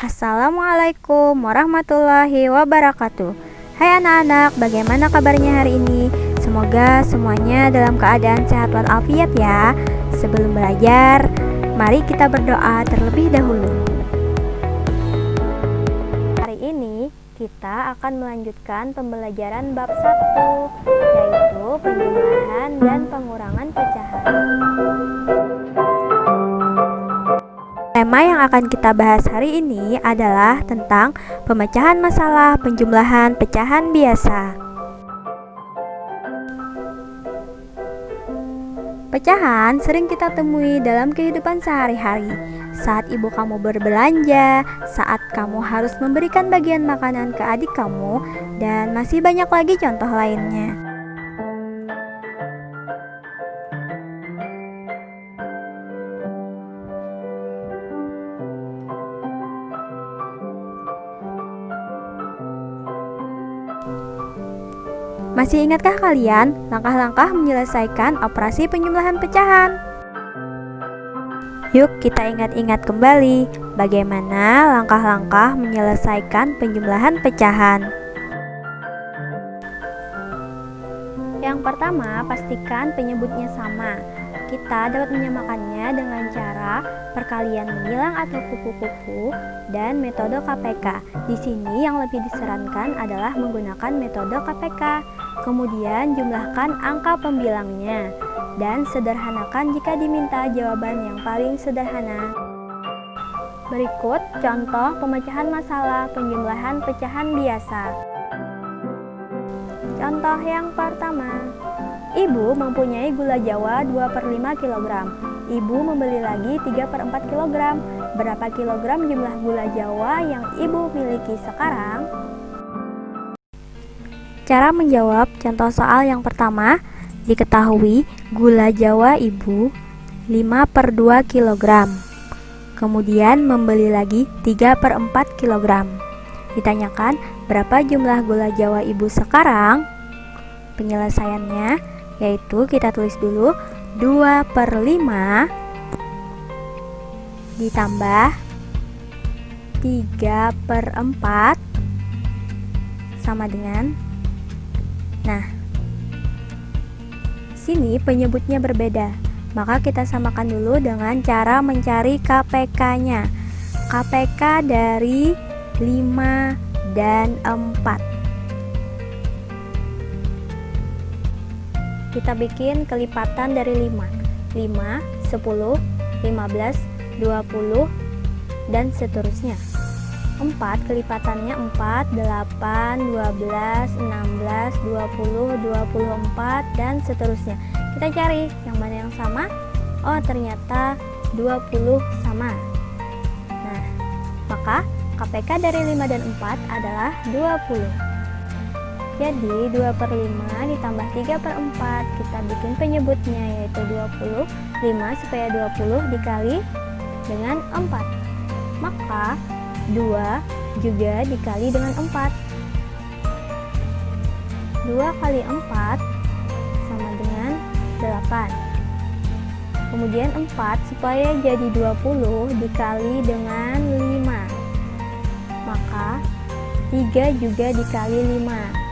Assalamualaikum warahmatullahi wabarakatuh. Hai anak-anak, bagaimana kabarnya hari ini? Semoga semuanya dalam keadaan sehat walafiat ya. Sebelum belajar, mari kita berdoa terlebih dahulu. Hari ini kita akan melanjutkan pembelajaran bab 1, yaitu penjumlahan dan pengurangan pecahan. Tema yang akan kita bahas hari ini adalah tentang pemecahan masalah penjumlahan pecahan biasa. Pecahan sering kita temui dalam kehidupan sehari-hari. Saat ibu kamu berbelanja, saat kamu harus memberikan bagian makanan ke adik kamu, dan masih banyak lagi contoh lainnya. Masih ingatkah kalian langkah-langkah menyelesaikan operasi penjumlahan pecahan? Yuk kita ingat-ingat kembali bagaimana langkah-langkah menyelesaikan penjumlahan pecahan. Yang pertama, pastikan penyebutnya sama. Kita dapat menyamakannya dengan cara perkalian menyilang atau kupu-kupu dan metode KPK. Di sini yang lebih disarankan adalah menggunakan metode KPK. Kemudian jumlahkan angka pembilangnya dan sederhanakan jika diminta jawaban yang paling sederhana. Berikut contoh pemecahan masalah penjumlahan pecahan biasa. Contoh yang pertama, ibu mempunyai gula jawa 2/5 kg. Ibu membeli lagi 3/4 kg. Berapa kilogram jumlah gula jawa yang ibu miliki sekarang? Cara menjawab contoh soal yang pertama, diketahui gula jawa ibu 5/2 kg. Kemudian membeli lagi 3/4 kg. Ditanyakan berapa jumlah gula jawa ibu sekarang? Penyelesaiannya yaitu kita tulis dulu 2/5 ditambah 3/4 sama dengan, nah, sini penyebutnya berbeda, maka kita samakan dulu dengan cara mencari KPK-nya. KPK dari 5 dan 4. Kita bikin kelipatan dari 5, 10, 15, 20, dan seterusnya. 4 kelipatannya 4, 8, 12, 16, 20, 24, dan seterusnya. Kita cari yang mana yang sama. Oh, ternyata 20 sama. Nah, maka KPK dari 5 dan 4 adalah 20. Jadi 2/5 ditambah 3/4, kita bikin penyebutnya yaitu 20. 5 supaya 20 dikali dengan 4. Maka 2 juga dikali dengan 4. 2 kali 4 sama dengan 8. Kemudian 4 supaya jadi 20 dikali dengan 5. Maka 3 juga dikali 5.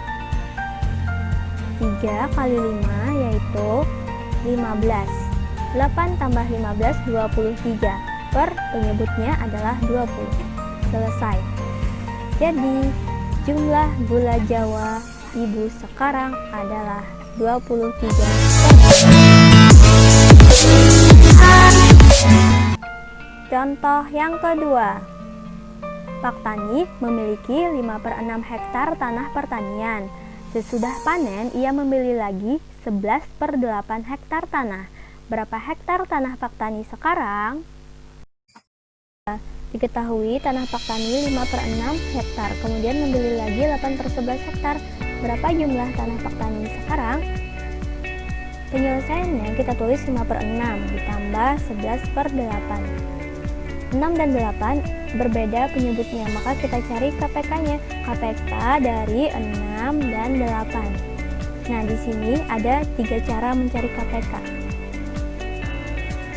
3 kali 5 yaitu 15. 8 tambah 15, 23. Penyebutnya adalah 20. Selesai. Jadi, jumlah gula jawa ibu sekarang adalah 23. Contoh yang kedua. Pak Tani memiliki 5/6 hektar tanah pertanian. Sesudah panen, ia membeli lagi 11/8 hektar tanah. Berapa hektar tanah Pak Tani sekarang? Diketahui tanah Pak Tani 5/6 hektar, kemudian membeli lagi 8/11 hektar. Berapa jumlah tanah Pak Tani sekarang? Penyelesaiannya kita tulis 5/6 ditambah 11/8. 6 dan 8 berbeda penyebutnya, maka kita cari KPK-nya. KPK dari 6 dan 8. Nah, di sini ada 3 cara mencari KPK.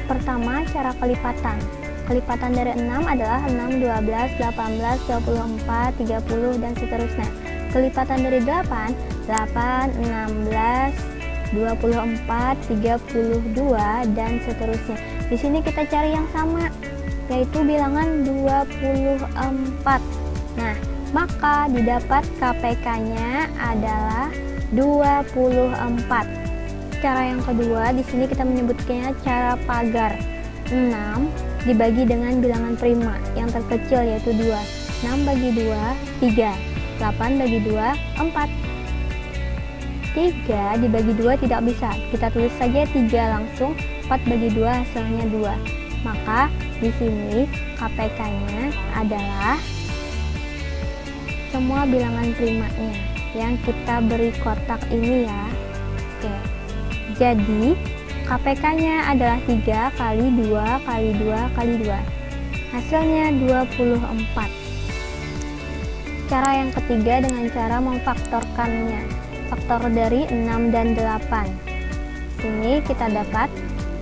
Pertama, cara kelipatan. Kelipatan dari 6 adalah 6, 12, 18, 24, 30, dan seterusnya. Kelipatan dari 8, 8, 16, 24, 32, dan seterusnya. Di sini kita cari yang sama, yaitu bilangan 24. Nah, maka didapat KPK-nya adalah 24. Cara yang kedua, di sini kita menyebutnya cara pagar. 6 dibagi dengan bilangan prima yang terkecil yaitu 2. 6 bagi 2, 3. 8 bagi 2, 4. 3 dibagi 2 tidak bisa. Kita tulis saja 3 langsung. 4 bagi 2 hasilnya 2. Maka di sini KPK-nya adalah semua bilangan primanya yang kita beri kotak ini ya. Oke. Jadi KPK-nya adalah 3 kali 2 kali 2 kali 2. Hasilnya 24. Cara yang ketiga dengan cara memfaktorkannya. Faktor dari 6 dan 8. Sini kita dapat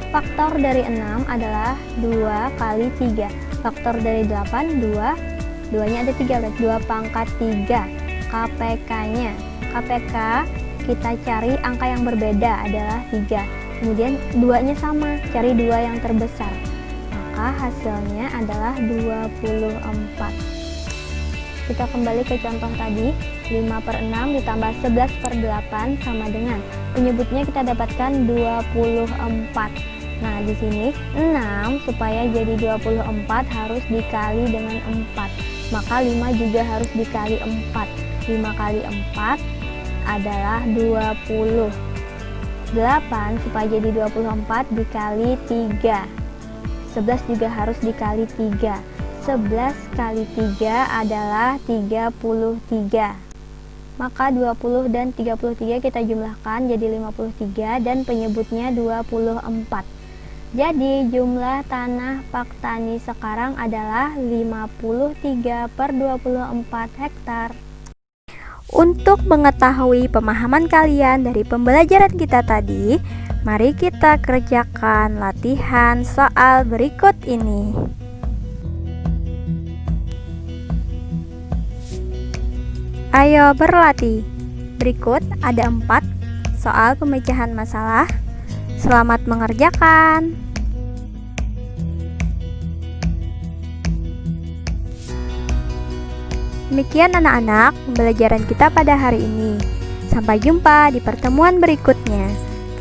faktor dari 6 adalah 2 kali 3. Faktor dari 8, 2. 2-nya ada 3, berarti 2 pangkat 3. KPK-nya. KPK kita cari angka yang berbeda adalah 3. Kemudian 2-nya sama, cari 2 yang terbesar. Maka hasilnya adalah 24. Kita kembali ke contoh tadi, 5/6 ditambah 11/8 sama dengan, penyebutnya kita dapatkan 24. Nah, di sini 6 supaya jadi 24 harus dikali dengan 4. Maka 5 juga harus dikali 4. 5 kali 4 adalah 20. 8 supaya jadi 24 dikali 3. 11 juga harus dikali 3. 11 kali 3 adalah 33. Maka 20 dan 33 kita jumlahkan jadi 53 dan penyebutnya 24. Jadi jumlah tanah Pak Tani sekarang adalah 53/24 hektar. Untuk mengetahui pemahaman kalian dari pembelajaran kita tadi, mari kita kerjakan latihan soal berikut ini. Ayo berlatih. Berikut ada 4 soal pemecahan masalah. Selamat mengerjakan. Demikian anak-anak pembelajaran kita pada hari ini. Sampai jumpa di pertemuan berikutnya,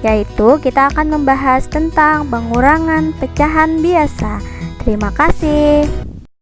yaitu kita akan membahas tentang pengurangan pecahan biasa. Terima kasih.